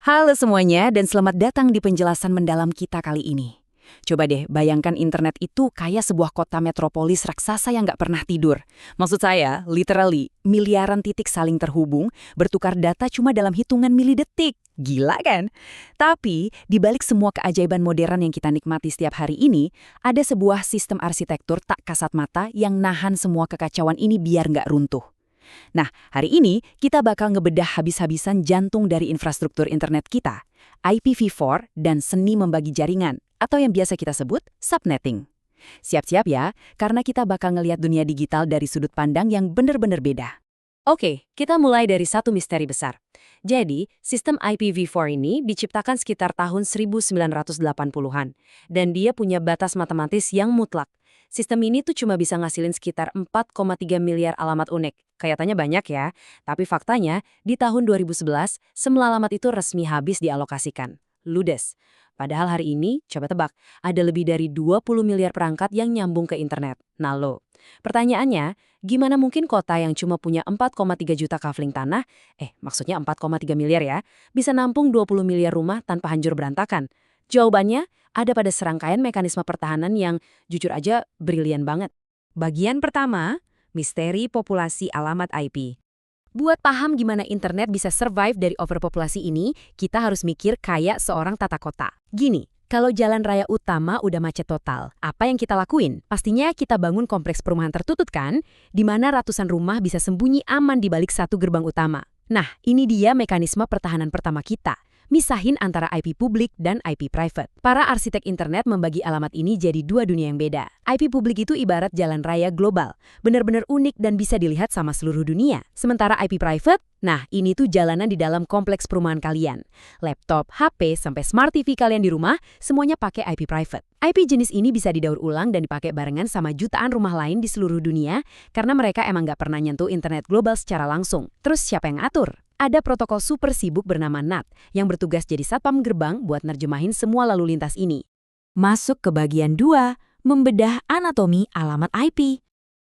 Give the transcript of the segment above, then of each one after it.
Halo semuanya dan selamat datang di penjelasan mendalam kita kali ini. Coba deh bayangkan internet itu kayak sebuah kota metropolis raksasa yang nggak pernah tidur. Maksud saya, literally, miliaran titik saling terhubung, bertukar data cuma dalam hitungan milidetik. Gila kan? Tapi, di balik semua keajaiban modern yang kita nikmati setiap hari ini, ada sebuah sistem arsitektur tak kasat mata yang nahan semua kekacauan ini biar nggak runtuh. Nah, hari ini kita bakal ngebedah habis-habisan jantung dari infrastruktur internet kita, IPv4 dan seni membagi jaringan, atau yang biasa kita sebut subnetting. Siap-siap ya, karena kita bakal ngelihat dunia digital dari sudut pandang yang bener-bener beda. Oke, kita mulai dari satu misteri besar. Jadi, sistem IPv4 ini diciptakan sekitar tahun 1980-an, dan dia punya batas matematis yang mutlak. Sistem ini tuh cuma bisa ngasilin sekitar 4,3 miliar alamat unik. Kelihatannya banyak ya, tapi faktanya di tahun 2011, semua alamat itu resmi habis dialokasikan. Ludes. Padahal hari ini, coba tebak, ada lebih dari 20 miliar perangkat yang nyambung ke internet. Nah lo, pertanyaannya, gimana mungkin kota yang cuma punya 4,3 juta kafling tanah, maksudnya 4,3 miliar ya, bisa nampung 20 miliar rumah tanpa hancur berantakan? Jawabannya ada pada serangkaian mekanisme pertahanan yang jujur aja brilian banget. Bagian pertama, misteri populasi alamat IP. Buat paham gimana internet bisa survive dari overpopulasi ini, kita harus mikir kayak seorang tata kota. Gini, kalau jalan raya utama udah macet total, apa yang kita lakuin? Pastinya kita bangun kompleks perumahan tertutup kan, di mana ratusan rumah bisa sembunyi aman di balik satu gerbang utama. Nah, ini dia mekanisme pertahanan pertama kita. Misahin antara IP publik dan IP private. Para arsitek internet membagi alamat ini jadi dua dunia yang beda. IP publik itu ibarat jalan raya global, benar-benar unik dan bisa dilihat sama seluruh dunia. Sementara IP private, nah ini tuh jalanan di dalam kompleks perumahan kalian. Laptop, HP, sampai smart TV kalian di rumah, semuanya pakai IP private. IP jenis ini bisa didaur ulang dan dipakai barengan sama jutaan rumah lain di seluruh dunia karena mereka emang nggak pernah nyentuh internet global secara langsung. Terus siapa yang ngatur? Ada protokol super sibuk bernama NAT yang bertugas jadi satpam gerbang buat nerjemahin semua lalu lintas ini. Masuk ke bagian 2, membedah anatomi alamat IP.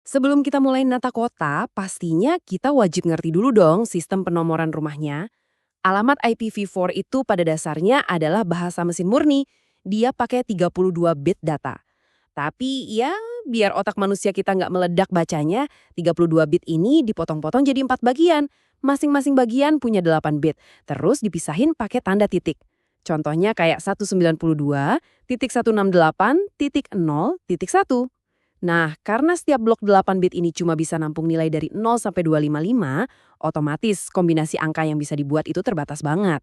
Sebelum kita mulai nata kota, pastinya kita wajib ngerti dulu dong sistem penomoran rumahnya. Alamat IPv4 itu pada dasarnya adalah bahasa mesin murni. Dia pakai 32 bit data. Tapi ya, biar otak manusia kita nggak meledak bacanya, 32 bit ini dipotong-potong jadi 4 bagian. Masing-masing bagian punya 8 bit, terus dipisahin pakai tanda titik. Contohnya kayak 192.168.0.1. Nah, karena setiap blok 8 bit ini cuma bisa nampung nilai dari 0 sampai 255, otomatis kombinasi angka yang bisa dibuat itu terbatas banget.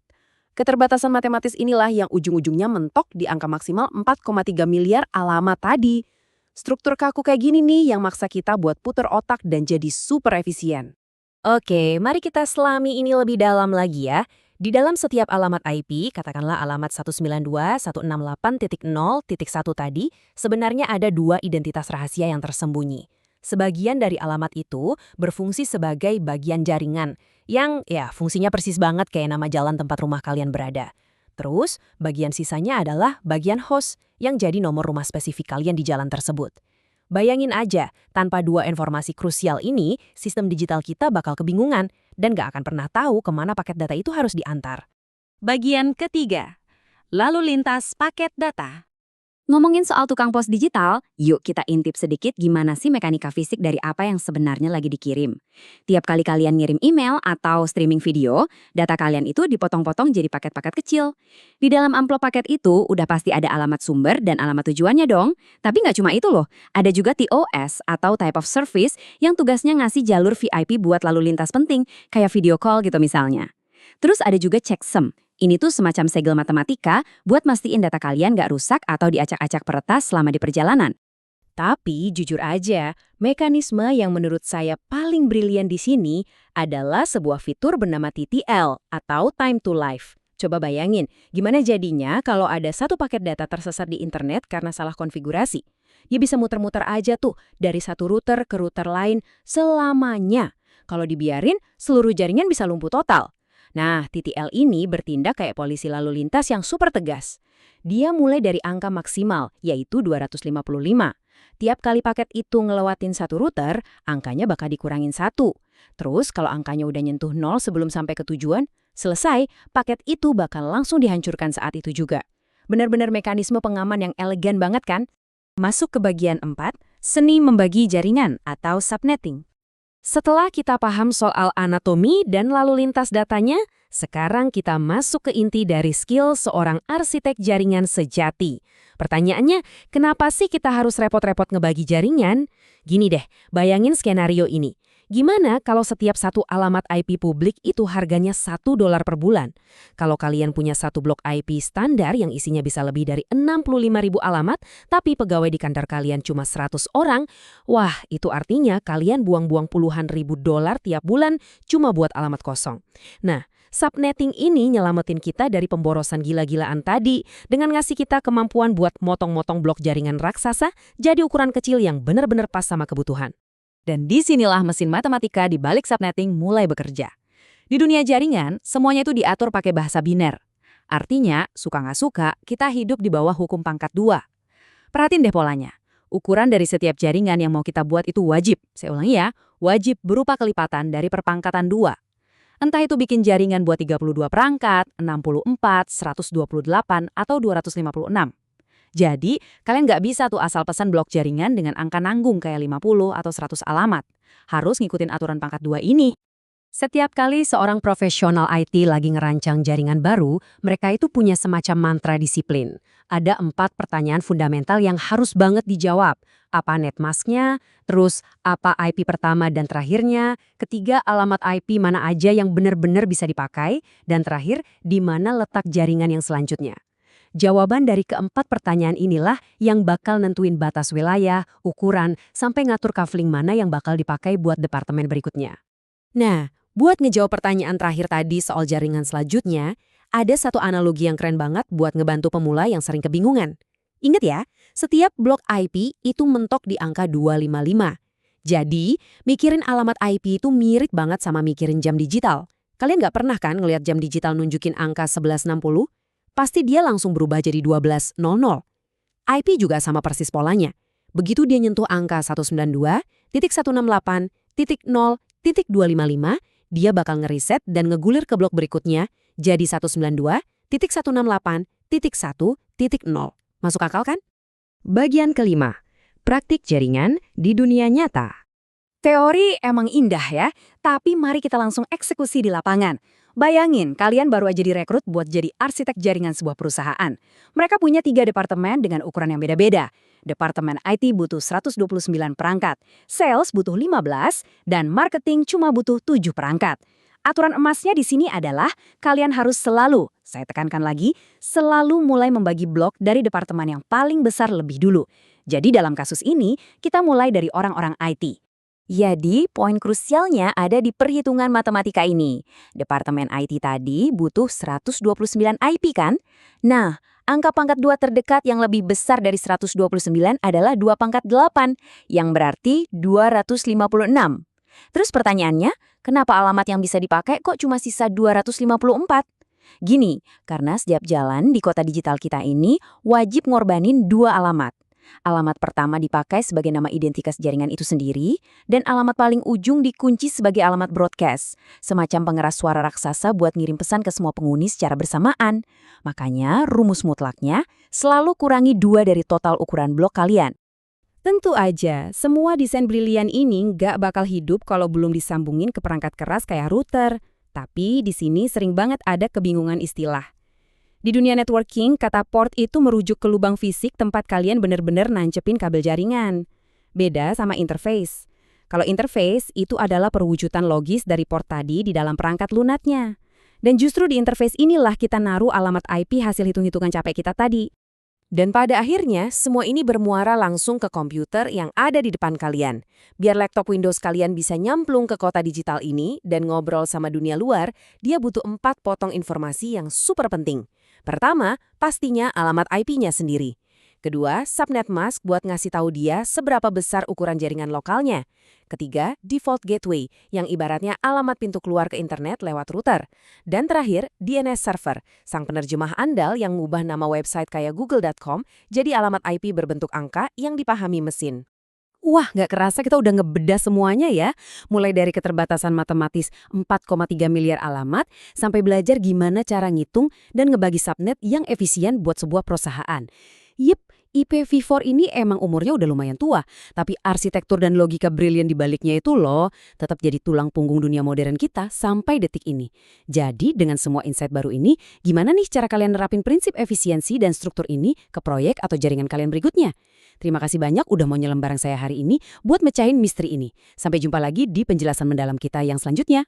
Keterbatasan matematis inilah yang ujung-ujungnya mentok di angka maksimal 4,3 miliar alamat tadi. Struktur kaku kayak gini nih yang maksa kita buat puter otak dan jadi super efisien. Oke, mari kita selami ini lebih dalam lagi ya. Di dalam setiap alamat IP, katakanlah alamat 192.168.0.1 tadi, sebenarnya ada dua identitas rahasia yang tersembunyi. Sebagian dari alamat itu berfungsi sebagai bagian jaringan, yang ya fungsinya persis banget kayak nama jalan tempat rumah kalian berada. Terus, bagian sisanya adalah bagian host, yang jadi nomor rumah spesifik kalian di jalan tersebut. Bayangin aja, tanpa dua informasi krusial ini, sistem digital kita bakal kebingungan dan gak akan pernah tahu kemana paket data itu harus diantar. Bagian ketiga, lalu lintas paket data. Ngomongin soal tukang pos digital, yuk kita intip sedikit gimana sih mekanika fisik dari apa yang sebenarnya lagi dikirim. Tiap kali kalian ngirim email atau streaming video, data kalian itu dipotong-potong jadi paket-paket kecil. Di dalam amplop paket itu udah pasti ada alamat sumber dan alamat tujuannya dong. Tapi nggak cuma itu loh, ada juga TOS atau Type of Service yang tugasnya ngasih jalur VIP buat lalu lintas penting, kayak video call gitu misalnya. Terus ada juga checksum. Ini tuh semacam segel matematika buat mastiin data kalian nggak rusak atau diacak-acak peretas selama di perjalanan. Tapi jujur aja, mekanisme yang menurut saya paling brilian di sini adalah sebuah fitur bernama TTL atau Time to Life. Coba bayangin, gimana jadinya kalau ada satu paket data tersesat di internet karena salah konfigurasi. Dia bisa muter-muter aja tuh dari satu router ke router lain selamanya. Kalau dibiarin, seluruh jaringan bisa lumpuh total. Nah, TTL ini bertindak kayak polisi lalu lintas yang super tegas. Dia mulai dari angka maksimal, yaitu 255. Tiap kali paket itu ngelewatin satu router, angkanya bakal dikurangin satu. Terus kalau angkanya udah nyentuh nol sebelum sampai ke tujuan, selesai, paket itu bakal langsung dihancurkan saat itu juga. Benar-benar mekanisme pengaman yang elegan banget kan? Masuk ke bagian 4, seni membagi jaringan atau subnetting. Setelah kita paham soal anatomi dan lalu lintas datanya, sekarang kita masuk ke inti dari skill seorang arsitek jaringan sejati. Pertanyaannya, kenapa sih kita harus repot-repot ngebagi jaringan? Gini deh, bayangin skenario ini. Gimana kalau setiap satu alamat IP publik itu harganya $1 per bulan? Kalau kalian punya satu blok IP standar yang isinya bisa lebih dari 65.000 alamat, tapi pegawai di kantor kalian cuma 100 orang, wah itu artinya kalian buang-buang puluhan ribu dolar tiap bulan cuma buat alamat kosong. Nah, subnetting ini nyelamatin kita dari pemborosan gila-gilaan tadi dengan ngasih kita kemampuan buat motong-motong blok jaringan raksasa jadi ukuran kecil yang benar-benar pas sama kebutuhan. Dan disinilah mesin matematika di balik subnetting mulai bekerja. Di dunia jaringan, semuanya itu diatur pakai bahasa biner. Artinya, suka nggak suka, kita hidup di bawah hukum pangkat 2. Perhatiin deh polanya. Ukuran dari setiap jaringan yang mau kita buat itu wajib. Saya ulangi ya, wajib berupa kelipatan dari perpangkatan 2. Entah itu bikin jaringan buat 32 perangkat, 64, 128, atau 256. Jadi, kalian nggak bisa tuh asal pesan blok jaringan dengan angka nanggung kayak 50 atau 100 alamat. Harus ngikutin aturan pangkat 2 ini. Setiap kali seorang profesional IT lagi ngerancang jaringan baru, mereka itu punya semacam mantra disiplin. Ada 4 pertanyaan fundamental yang harus banget dijawab. Apa netmasknya, terus apa IP pertama dan terakhirnya, ketiga alamat IP mana aja yang benar-benar bisa dipakai, dan terakhir, di mana letak jaringan yang selanjutnya. Jawaban dari keempat pertanyaan inilah yang bakal nentuin batas wilayah, ukuran, sampai ngatur kafling mana yang bakal dipakai buat departemen berikutnya. Nah, buat ngejawab pertanyaan terakhir tadi soal jaringan selanjutnya, ada satu analogi yang keren banget buat ngebantu pemula yang sering kebingungan. Ingat ya, setiap blok IP itu mentok di angka 255. Jadi, mikirin alamat IP itu mirip banget sama mikirin jam digital. Kalian nggak pernah kan ngelihat jam digital nunjukin angka 1160? Pasti dia langsung berubah jadi 1200. IP juga sama persis polanya. Begitu dia nyentuh angka 192.168.0.255, dia bakal ngeriset dan ngegulir ke blok berikutnya jadi 192.168.1.0. Masuk akal kan? Bagian kelima, praktik jaringan di dunia nyata. Teori emang indah ya, tapi mari kita langsung eksekusi di lapangan. Bayangin, kalian baru aja direkrut buat jadi arsitek jaringan sebuah perusahaan. Mereka punya 3 departemen dengan ukuran yang beda-beda. Departemen IT butuh 129 perangkat, sales butuh 15, dan marketing cuma butuh 7 perangkat. Aturan emasnya di sini adalah kalian harus selalu, saya tekankan lagi, selalu mulai membagi blok dari departemen yang paling besar lebih dulu. Jadi dalam kasus ini, kita mulai dari orang-orang IT. Jadi, poin krusialnya ada di perhitungan matematika ini. Departemen IT tadi butuh 129 IP kan? Nah, angka pangkat 2 terdekat yang lebih besar dari 129 adalah 2 pangkat 8, yang berarti 256. Terus pertanyaannya, kenapa alamat yang bisa dipakai kok cuma sisa 254? Gini, karena setiap jalan di kota digital kita ini wajib ngorbanin 2 alamat. Alamat pertama dipakai sebagai nama identitas jaringan itu sendiri, dan alamat paling ujung dikunci sebagai alamat broadcast, semacam pengeras suara raksasa buat ngirim pesan ke semua penghuni secara bersamaan. Makanya, rumus mutlaknya selalu kurangi 2 dari total ukuran blok kalian. Tentu aja, semua desain brilian ini nggak bakal hidup kalau belum disambungin ke perangkat keras kayak router. Tapi di sini sering banget ada kebingungan istilah. Di dunia networking, kata port itu merujuk ke lubang fisik tempat kalian benar-benar nancepin kabel jaringan. Beda sama interface. Kalau interface itu adalah perwujudan logis dari port tadi di dalam perangkat lunatnya. Dan justru di interface inilah kita naruh alamat IP hasil hitung-hitungan capek kita tadi. Dan pada akhirnya, semua ini bermuara langsung ke komputer yang ada di depan kalian. Biar laptop Windows kalian bisa nyamplung ke kota digital ini dan ngobrol sama dunia luar, dia butuh 4 potong informasi yang super penting. Pertama, pastinya alamat IP-nya sendiri. Kedua, subnet mask buat ngasih tahu dia seberapa besar ukuran jaringan lokalnya. Ketiga, default gateway, yang ibaratnya alamat pintu keluar ke internet lewat router. Dan terakhir, DNS server, sang penerjemah andal yang mengubah nama website kayak google.com jadi alamat IP berbentuk angka yang dipahami mesin. Wah, nggak kerasa kita udah ngebedah semuanya ya. Mulai dari keterbatasan matematis 4,3 miliar alamat, sampai belajar gimana cara ngitung dan ngebagi subnet yang efisien buat sebuah perusahaan. Yep, IPv4 ini emang umurnya udah lumayan tua, tapi arsitektur dan logika brilian di baliknya itu loh, tetap jadi tulang punggung dunia modern kita sampai detik ini. Jadi, dengan semua insight baru ini, gimana nih cara kalian nerapin prinsip efisiensi dan struktur ini ke proyek atau jaringan kalian berikutnya? Terima kasih banyak udah mau nyelam bareng saya hari ini buat mecahin misteri ini. Sampai jumpa lagi di penjelasan mendalam kita yang selanjutnya.